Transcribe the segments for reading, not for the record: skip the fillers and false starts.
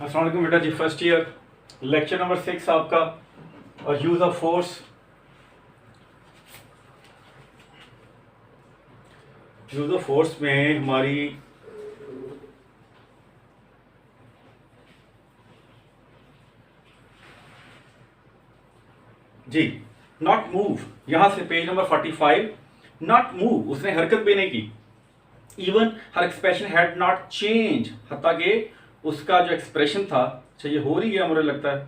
अस्सलाम वालेकुम बेटा जी, फर्स्ट ईयर लेक्चर नंबर 6 आपका और use of force. Use of force में हमारी जी नॉट मूव, यहां से पेज नंबर 45, नॉट मूव, उसने हरकत भी नहीं की। Even her expression had not change, हत्ता कि उसका जो एक्सप्रेशन था, अच्छा ये हो नहीं गया मुझे लगता है,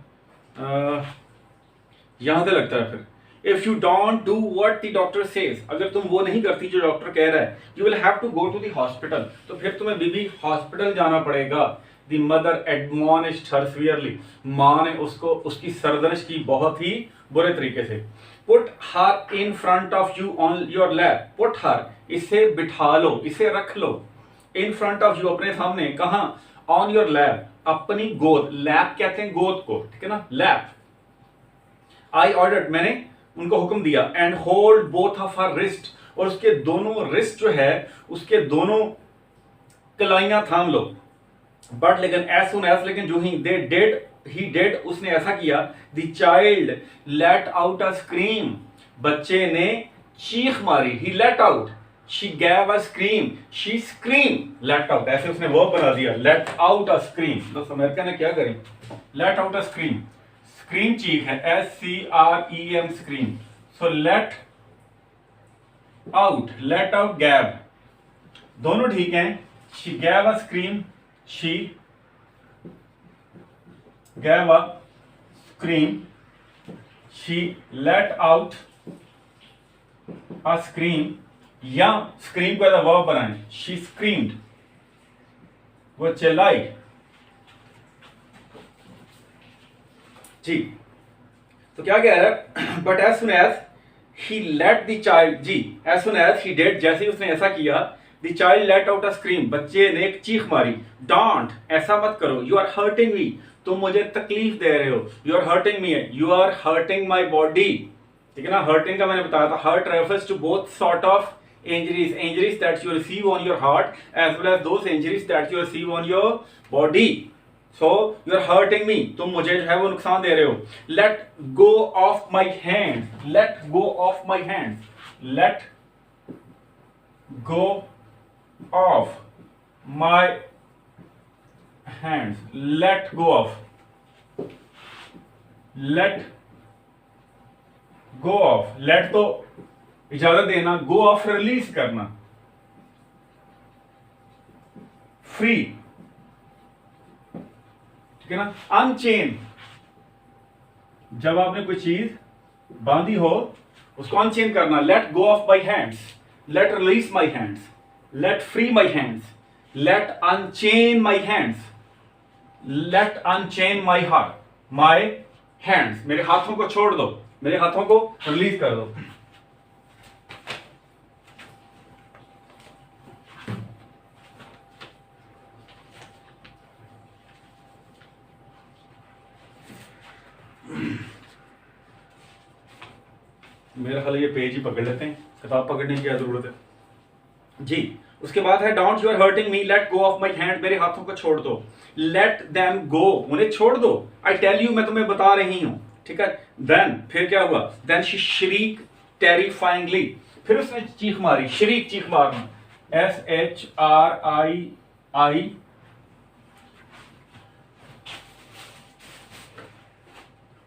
यहां से लगता है फिर if you don't do what the doctor says, अगर तुम वो नहीं करती जो डॉक्टर कह रहा है, you will have to go to the hospital, तो फिर तुम्हें बीबी हॉस्पिटल जाना पड़ेगा। The mother admonished her severely, मां ने उसको उसकी सरदर्श की बहुत ही बुरे तरीके से। Put her in front of you on your lap, put her, इसे बिठा लो, इसे रख लो, इन फ्रंट ऑफ यू, अपने सामने, कहां, ऑन योर लैप, अपनी गोद, लैप कहते हैं गोद को, ठीक है ना, लैप। आई ऑर्डर्ड, मैंने उनको हुक्म दिया, and hold both of her wrist, और उसके दोनों रिस्ट जो है उसके दोनों कलाइयां थाम लो। बट लेकिन एज सुन एज, लेकिन जो ही दे डिड, ही डिड, उसने ऐसा किया, the child let out a scream, बच्चे ने चीख मारी, he let out, she gave a scream, she scream, let out, ऐसे उसने वर्ब बना दिया, लेट आउट अ स्क्रीम। दोस्तों अमेरिका ने क्या करी, let out a scream, scream चीख है, SCREM scream, so let out, let out, gave, दोनों ठीक हैं। She gave a scream, she gave a scream, she let out a scream, या स्क्रीम को एज वर्ब बनाएं, शी स्क्रीम्ड, वो चिल्लाई। जी तो क्या कह रहा है, but as soon as he let the child, जी as soon as he did, जैसे ही उसने ऐसा किया, the child let out a scream, बच्चे ने एक चीख मारी। डोंट, ऐसा मत करो, यू आर हर्टिंग मी, तुम मुझे तकलीफ दे रहे हो, you are hurting me, you are hurting my body, ठीक है ना। हर्टिंग का मैंने बताया था, hurt refers to both sort of injuries, injuries that you receive on your heart as well as those injuries that you receive on your body. So you are hurting me, तुम मुझे जो है वो नुकसान दे रहे हो। Let go of my hands, let go of my hands, let go of my hands, let go of, let go of, let तो इजाजत देना, गो ऑफ रिलीज करना, फ्री, ठीक है ना। अनचेन, जब आपने कोई चीज बांधी हो उसको अनचेन करना। Let go of my hands, let release my hands, let free my hands, let unchain my hands, let unchain my heart, my hands, मेरे हाथों को छोड़ दो, मेरे हाथों को रिलीज कर दो। मेरा ख्याल ये पेज ही पकड़ लेते हैं, किताब पकड़ने की क्या जरूरत है जी। उसके बाद है don't, you are hurting me, let go of my hand, मेरे हाथों को छोड़ दो। लेट देम गो, उन्हें छोड़ दो। आई टेल यू, मैं तुम्हें बता रही हूं, ठीक है। देन, फिर क्या हुआ, देन शी श्रीक टेरिफाइंगली, फिर उसने चीख मारी, श्रीक चीख मारना, SHRII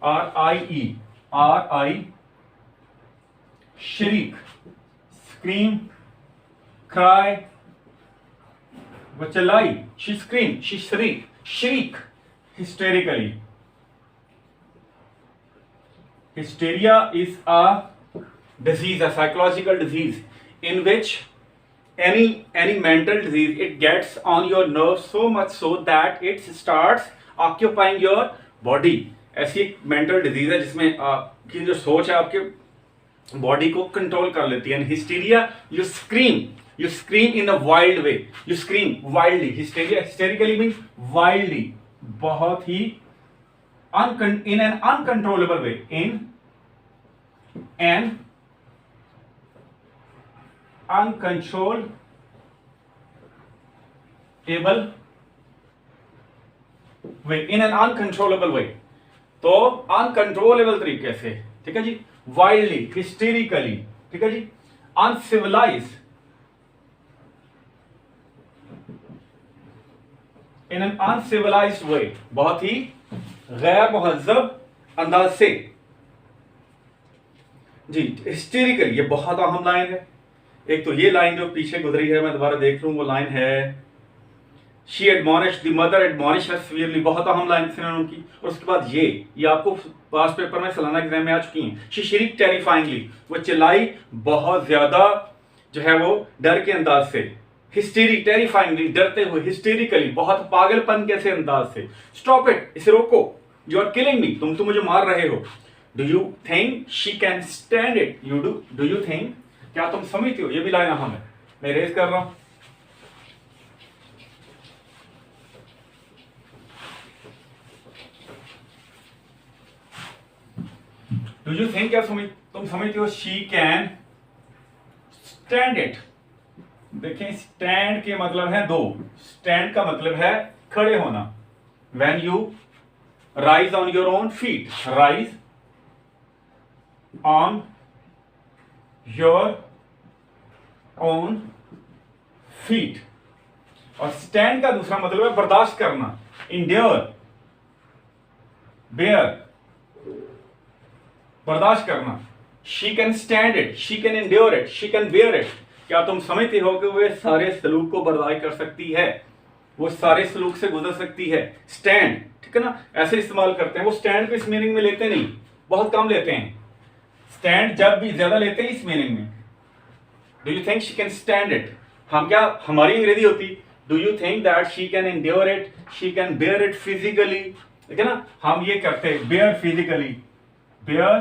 RIE, shriek, scream, cry, वो चिल्लाई, she screamed, she shriek, shriek, hysterically. Hysteria is a disease, a psychological disease in which any mental disease, it gets on your nerves so much so that it starts occupying your body. ऐसी एक mental disease है जिसमें आपकी जो सोच है आपके body को कंट्रोल कर लेती है। Hysteria, you scream in a wild way, you scream wildly. Hysteria, hysterically means wildly, बहुत ही in an uncontrollable way, in an uncontrollable way, in an uncontrollable way, तो अनकंट्रोलेबल तरीके से, ठीक है जी, वाइल्डली, हिस्टेरिकली, ठीक है जी, अनसिविलाइज, इन एन अनसिविलाइज्ड वे, बहुत ही गैर मुहज्जब अंदाज से जी। हिस्टेरिकल, ये बहुत अहम लाइन है। एक तो ये लाइन जो पीछे गुजरी है, मैं दोबारा देख लूं, वो लाइन है she admonish the mother admonish her severely, बहुत अहम लाइन थी उनकी। और उसके बाद ये आपको पास्ट पेपर में सालाना एग्जाम में आ चुकी हैं। शी शरीक टेरिफाइंगली, वो चिल्लाई बहुत ज्यादा जो है वो डर के अंदाज से। हिस्टेरी, टेरिफाइंगली, डरते हुए, हिस्टेरिकली, बहुत पागलपन के से अंदाज से। स्टॉप इट, इसे रोको, यू आर किलिंग मी, तुम तो मुझे मार रहे हो। Do you think she can stand it, you do you think, क्या तुम समझते हो, ये भी लाइन अहम है, मैं रेज कर रहा हूं। डू यू थिंक, क्या तुम समझते हो, शी कैन स्टैंड इट। देखें, स्टैंड के मतलब है दो, स्टैंड का मतलब है खड़े होना। When you rise on your own feet, rise on your own feet. और स्टैंड का दूसरा मतलब है बर्दाश्त करना, इंड्योर, बेयर, बर्दाश्त करना। She can stand it, she can endure it, she can bear it. क्या तुम समझते हो कि वे सारे सलूक को बर्दाश्त कर सकती है, वो सारे सलूक से गुजर सकती है। स्टैंड, ठीक है ना, ऐसे इस्तेमाल करते हैं। वो स्टैंड को इस मीनिंग में लेते नहीं, बहुत कम लेते हैं। स्टैंड जब भी ज्यादा लेते हैं इस मीनिंग में। Do you think she can stand it, हम क्या, हमारी अंग्रेजी होती do you think that she can endure it, she can bear it physically, ठीक है ना, हम ये करते हैं, बेयर फिजिकली, बेयर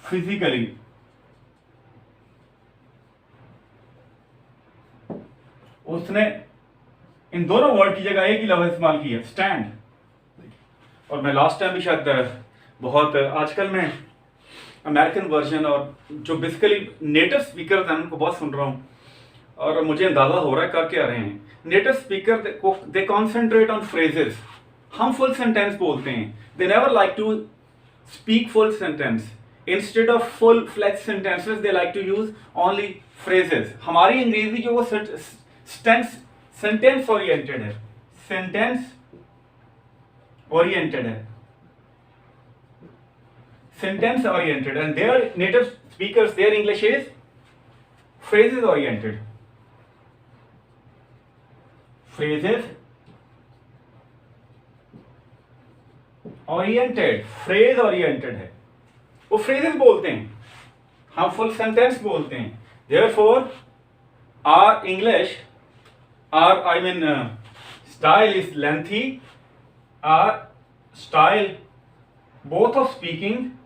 फिजिकली। उसने इन दोनों वर्ड की जगह एक ही लफ्ज इस्तेमाल किया, स्टैंड। और मैं लास्ट टाइम भी शायद बहुत आजकल मैं अमेरिकन वर्जन और जो बेसिकली नेटिव स्पीकर हैं उनको बहुत सुन रहा हूँ, और मुझे अंदाजा हो रहा है कर क्या रहे हैं। Native speaker they concentrate on phrases, हम फुल सेंटेंस बोलते हैं, they never like to speak full sentence. Instead of full fledged sentences they like to use only phrases. हमारी अंग्रेजी जो वो सेंटेंस ओरिएंटेड है, सेंटेंस ओरिएंटेड है, sentence oriented, and their native speakers, their English is phrases oriented, phrases oriented, phrase oriented है, वो phrases बोलते हैं, हम full sentence बोलते हैं। therefore our English, our style is lengthy, our style both of speaking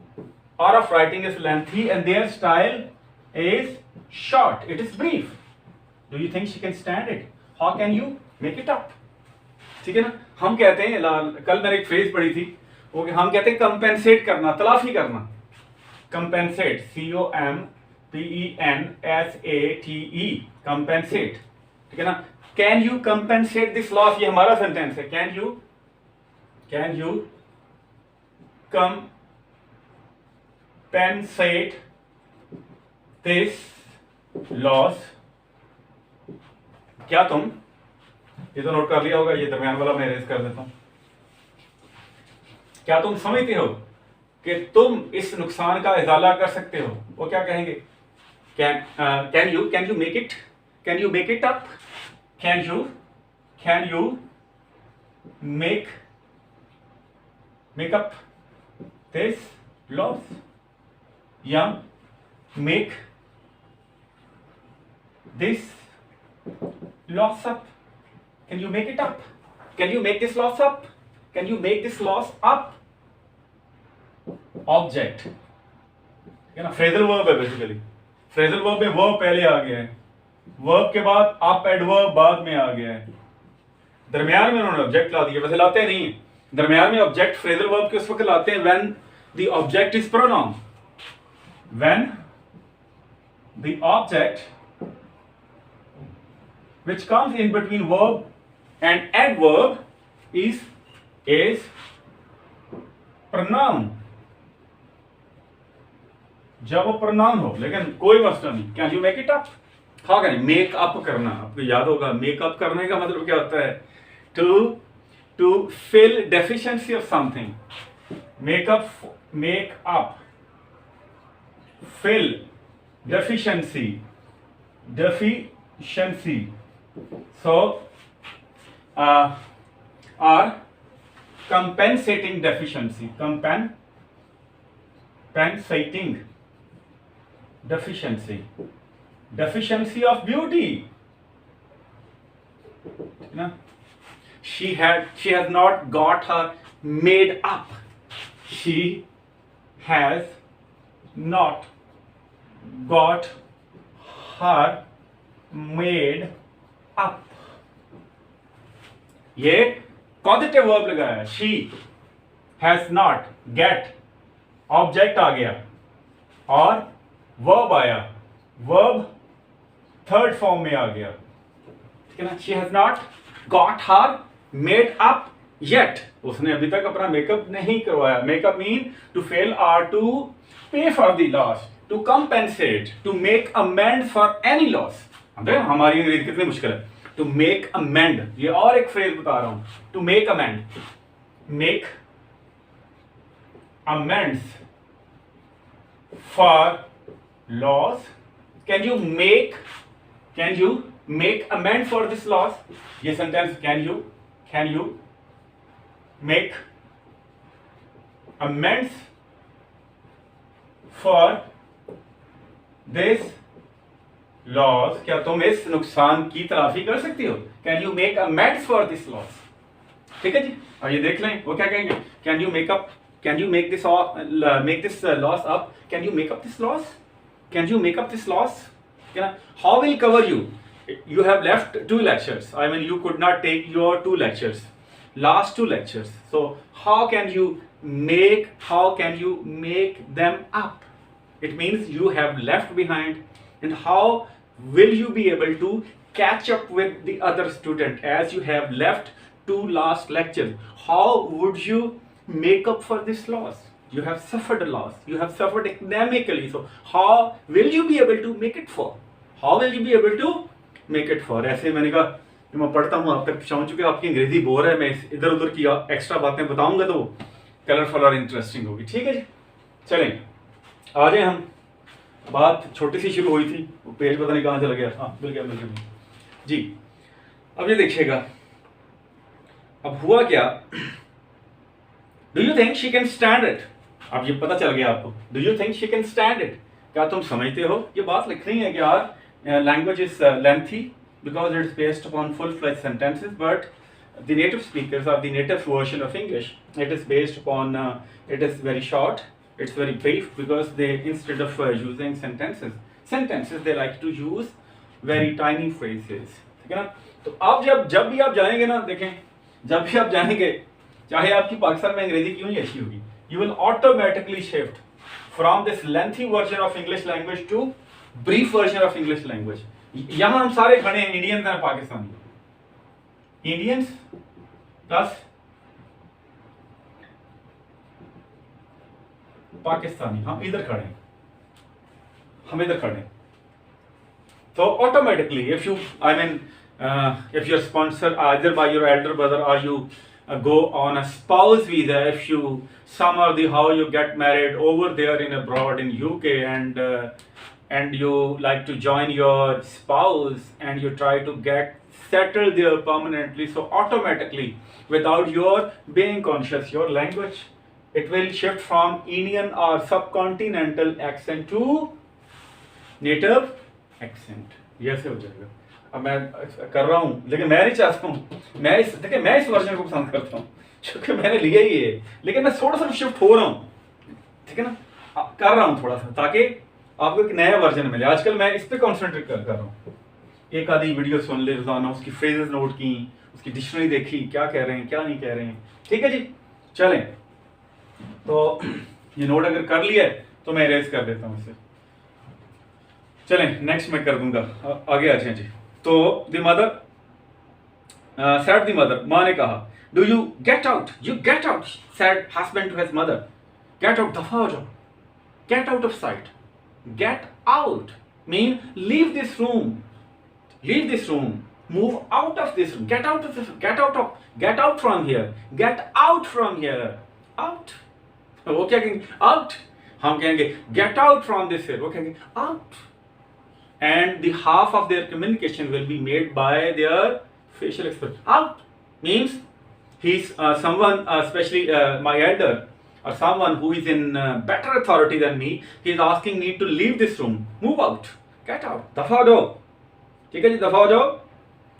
or of writing is lengthy, and their style is short, it is brief. Do you think she can stand it? How can you make it up? ठीक है ना, हम कहते हैं, कल मैंने एक phrase पढ़ी थी, वो हम कहते हैं कंपेंसेट करना, तलाफी करना, कंपेंसेट, COMPENSATE, कंपेंसेट, ठीक है ना। Can you compensate this loss, ये हमारा सेंटेंस है, can you compensate this loss, क्या तुम, ये तो नोट कर लिया होगा, ये दरमियान वाला मैं रेज कर देता हूं। क्या तुम समझते हो कि तुम इस नुकसान का इजाला कर सकते हो? वो क्या कहेंगे, can you make it, can you make it up, can you make up this loss, या make this loss up, can you make it up, can you make this loss up, can you make this loss up। Object है ना, phrasal verb है basically, phrasal verb में verb पहले आ गया है, verb के बाद अप एडवर्ब बाद में आ गया है, दरमियान में उन्होंने ऑब्जेक्ट ला दिया, वैसे लाते नहीं है दरमियान में ऑब्जेक्ट, फ्रेजल वर्ब के उस वक्त लाते हैं when the object is pronoun, when the object which comes in between verb and adverb is is pronoun, जब वो प्रनाउन हो, लेकिन कोई मसला नहीं। Can you make it up? हाँ करें, मेक अप करना, आपको याद होगा मेकअप करने का मतलब क्या होता है? To fill deficiency of something. Make up, fill deficiency, so or compensating deficiency, deficiency of beauty, ना? she has not got her made up, she has not got her made up। ये positive verb लगाया, she has not, get object आ गया और verb आया, verb third form में आ गया, ठीक है ना। she has not got her made up yet, उसने अभी तक अपना मेकअप नहीं करवाया। मेकअप मीन टू फेल और to pay for the loss, to compensate, to make amend for any loss. हमारी अंग्रेजी कितनी मुश्किल है। टू मेक अमेंड, ये और एक फ्रेज बता रहा हूं, to make amend, make amends for loss. Can you make amend for this loss? ये sentence can you make amends for this loss, क्या तुम इस नुकसान की तलाफी कर सकती हो? Can you make amends for this loss? ठीक है जी। अब ये देख लें वो क्या कहेंगे, can you make this loss up, can you make up this loss, can you make up this loss, how will cover you? You have left 2 lectures. I mean, you could not take your 2 lectures, last 2 lectures. So how can you make them up? It means you have left behind, and how will you be able to catch up with the other student as you have left 2 last lectures? How would you make up for this loss? You have suffered a loss. You have suffered academically. So how will you be able to make it for? How will you be able to make it for? ऐसे मैंने कहा कि मैं पढ़ता हूँ, आप तक पहुँच चुके, आपकी अंग्रेजी बोर है, मैं इधर उधर की एक्स्ट्रा बातें बताऊंगा तो कलरफुल और इंटरेस्टिंग होगी। ठीक है जी, चलें आ जाए हम। बात छोटी सी शुरू हुई थी, वो पेज पता नहीं कहाँ चला गया। हाँ मिल गया जी। अब ये देखिएगा, अब हुआ क्या, do you think she can stand it? अब ये पता चल गया आपको, do you think she can stand it? क्या तुम समझते हो? ये बात लिख रही है कि यार language is lengthy because it's based upon full-fledged sentences, but the native speakers or the native version of English, it is based upon it is very short, it's very brief, because they, instead of using sentences they like to use very tiny phrases, ठीक है ना। तो आप जब भी आप जाएंगे ना, देखें जब भी आप जाएंगे, चाहे आपकी पाकिस्तान में अंग्रेजी क्यों नहीं अच्छी होगी, you will automatically shift from this lengthy version of English language to brief version of English language. यहां हम सारे खड़े हैं, इंडियंस हैं, पाकिस्तानी, इंडियंस प्लस पाकिस्तानी, हम इधर खड़े हैं, तो automatically if you if you're sponsored either by your elder brother or you go on a spouse visa, if you somehow how you get married over there in abroad in UK, and you like to join your spouse and you try to get settled there permanently, so automatically without your being conscious, your language, it will shift from Indian or subcontinental accent to native accent। ये ऐसे हो जाएगा। अब मैं कर रहा हूँ, लेकिन मैं नहीं चाहता हूँ, मैं इस वर्जन को पसंद करता हूँ क्योंकि मैंने लिया ही है, लेकिन मैं थोड़ा सा शिफ्ट हो रहा हूँ, ठीक है ना, कर रहा हूँ थोड़ा सा, ताकि आपको एक नया वर्जन मिले। आजकल मैं इस पे कॉन्सेंट्रेट कर रहा हूँ, एक आधी वीडियो सुन ले रोजाना, उसकी फ्रेजेस नोट की, उसकी डिक्शनरी देखी, क्या कह रहे हैं क्या नहीं कह रहे हैं। ठीक है जी, चलें तो ये नोट अगर कर लिया है तो मैं इरेज कर देता हूँ इसे। चलें नेक्स्ट मैं कर दूंगा, आगे आ जाए जी। तो the mother said the mother, माँ ने कहा, Do you get out? You get out, said husband to his mother. Get out, दफा हो जाओ. Get out of sight. Get out mean leave this room. Leave this room. Move out of this room. Get out of this. Get out from here. Get out from here. Out. वो क्या कहेंगे? Out. हम कहेंगे get out from this here. वो कहेंगे out. And the half of their communication will be made by their facial expression. Out means he's someone, especially my elder or someone who is in better authority than me. He is asking me to leave this room. Move out. Get out. दफा हो जाओ. ठीक है जी, दफा हो जाओ.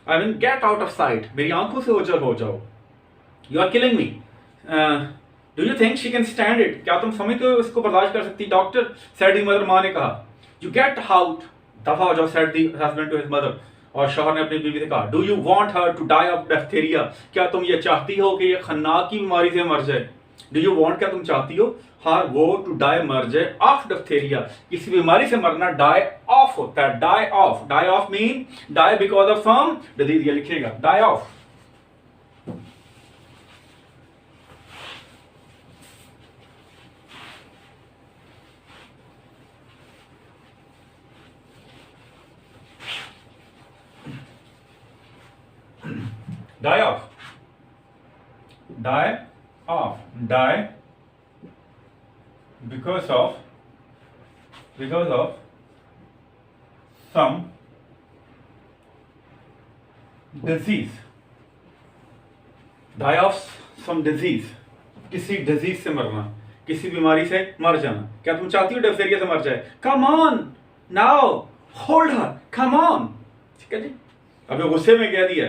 I mean get out of sight. मेरी आंखों से ओझल हो जाओ. You are killing me. Do you think she can stand it? क्या तुम समझते हो इसको बर्दाश्त कर सकती? Doctor said the mother. माँ ने कहा. You get out. दफा हो जाओ, said the husband to his mother. और शौहर ने अपनी बीवी से कहा, do you want her to die of diphtheria? क्या तुम ये चाहती हो कि ये खन्नाक की बीमारी से मर जाए? डू यू वॉन्ट, क्या तुम चाहती हो हर वो टू डाई, मर जाए, ऑफ डिप्थेरिया, किसी बीमारी से मरना डाई ऑफ होता है. Die of mean die because of some disease. ये लिखिएगा die of. Die off. Die off. Die because of some disease. Die of some disease. किसी डिजीज से मरना, किसी बीमारी से मर जाना. क्या तुम चाहती हो डिप्थेरिया से मर जाए? Come on now, hold her. Come on. ठीक है जी. अभी गुस्से में कह दिया.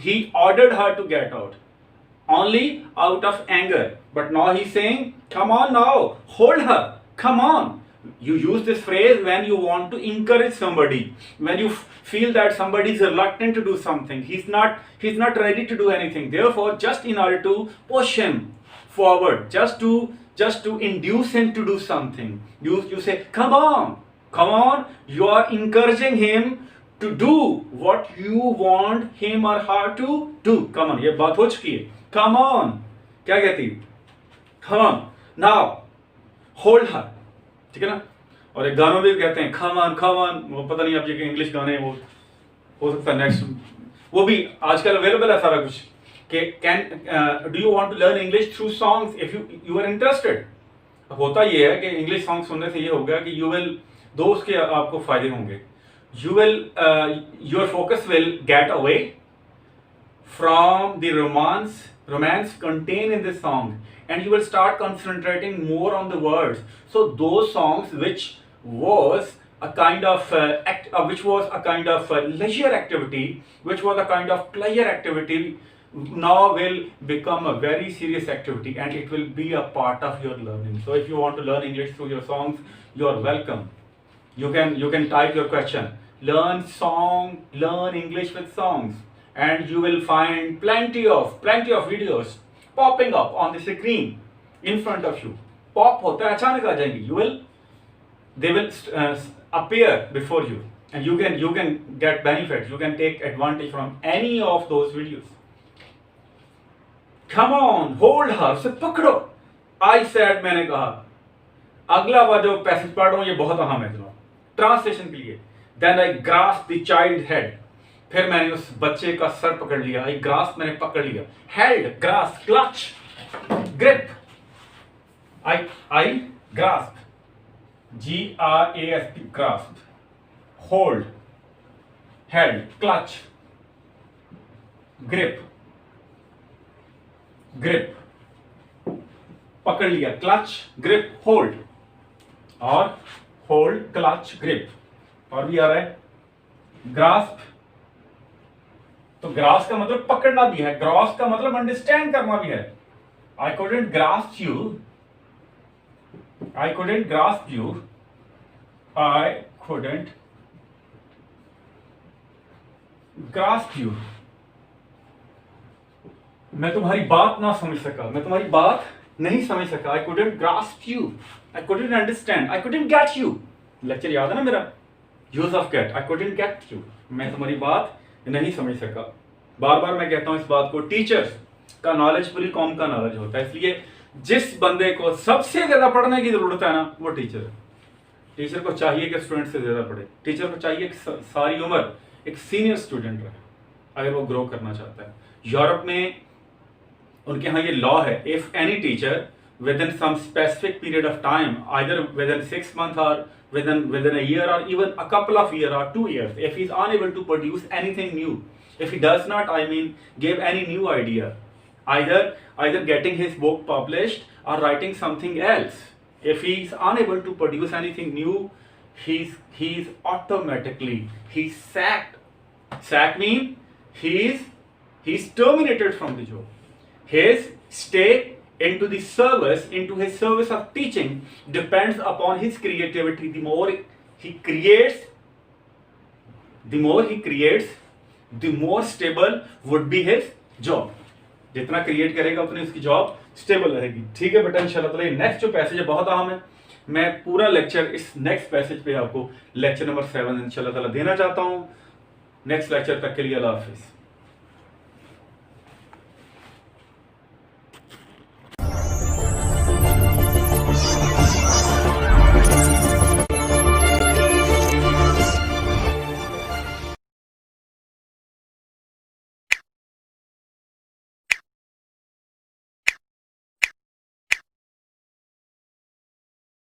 He ordered her to get out only out of anger, but now he's saying, come on now, hold her, come on. You use this phrase when you want to encourage somebody, when you feel that somebody is reluctant to do something, he's not ready to do anything, therefore just in order to push him forward, just to induce him to do something, you say, come on, you are encouraging him to do what you want him or her to do. Come on, ये बात हो चुकी है. Come on, क्या कहती? Come on, now, hold her. ठीक है ना? और एक गानों में भी कहते हैं come on. वो पता नहीं आप ये इंग्लिश गाने वो हो सकता है नेक्स्ट, वो भी आजकल अवेलेबल है सारा कुछ. कि do you want to learn English through songs if you are interested? होता ये है कि इंग्लिश सॉन्ग सुनने से ये होगा कि you will, दो उसके आपको फायदे होंगे. Your focus will get away from the romance contained in this song, and you will start concentrating more on the words. So those songs which was a kind of leisure activity, which was a kind of pleasure activity, now will become a very serious activity, and it will be a part of your learning. So if you want to learn English through your songs, you are welcome. You can type your question. Learn English with songs, and you will find plenty of videos popping up on the screen in front of you. Pop होता है, अचानक आ जाएंगी. They will appear before you, and you can get benefits. You can take advantage from any of those videos. Come on, hold her. से पकड़ो. I said, मैंने कहा. अगला बार जो पैसेज पढ़ रहा हूँ ये बहुत अहम है. ट्रांसलेशन के लिए. Then I grasped the child's head. फिर मैंने उस बच्चे का सर पकड़ लिया. I grasped, मैंने पकड़ लिया. Held, grasp, clutch, grip. I grasped. G-R-A-S-P, grasped. Hold, held, clutch, grip. पकड़ लिया. Clutch, grip, hold. और hold, clutch, grip. और भी आ रहा है ग्रास्प. तो ग्रास्प का मतलब पकड़ना भी है. ग्रास्प का मतलब अंडरस्टैंड करना भी है. I couldn't grasp you. I couldn't grasp you. I couldn't grasp you. मैं तुम्हारी बात ना समझ सका. मैं तुम्हारी बात नहीं समझ सका. I couldn't grasp you. I couldn't understand. I couldn't get you. Lecture याद है ना मेरा? Use of get. I couldn't get you. मैं तुम्हारी बात नहीं समझ सका. बार बार मैं कहता हूं इस बात को, टीचर्स का नॉलेज पूरी कौम का नॉलेज होता है। इसलिए जिस बंदे को सबसे ज्यादा पढ़ने की जरूरत है ना, वो टीचर है। टीचर को चाहिए कि स्टूडेंट से ज्यादा पढ़े, टीचर को चाहिए कि सारी उम्र एक सीनियर स्टूडेंट रहे अगर वो ग्रो करना चाहता है। यूरोप में उनके यहाँ ये लॉ है, if any teacher within some specific period of time, either within 6 months or within a year or even a couple of years or 2 years, if he is unable to produce anything new, if he does not, give any new idea, either getting his book published or writing something else, if he is unable to produce anything new, he's automatically he's sacked. Sack means he's terminated from the job. His stay into his service of teaching depends upon his creativity. The more he creates, the more stable would be his job. जितना create करेगा उतनी उसकी job stable रहेगी। ठीक है बेटा, इंशाल्लाह ताला ये नेक्स्ट जो पैसेज है बहुत अहम है। मैं पूरा लेक्चर इस नेक्स्ट पैसेज पे आपको लेक्चर नंबर 7 इंशाल्लाह ताला देना चाहता हूँ। नेक्स्ट लेक्चर तक के लिए अल्लाह हाफिज।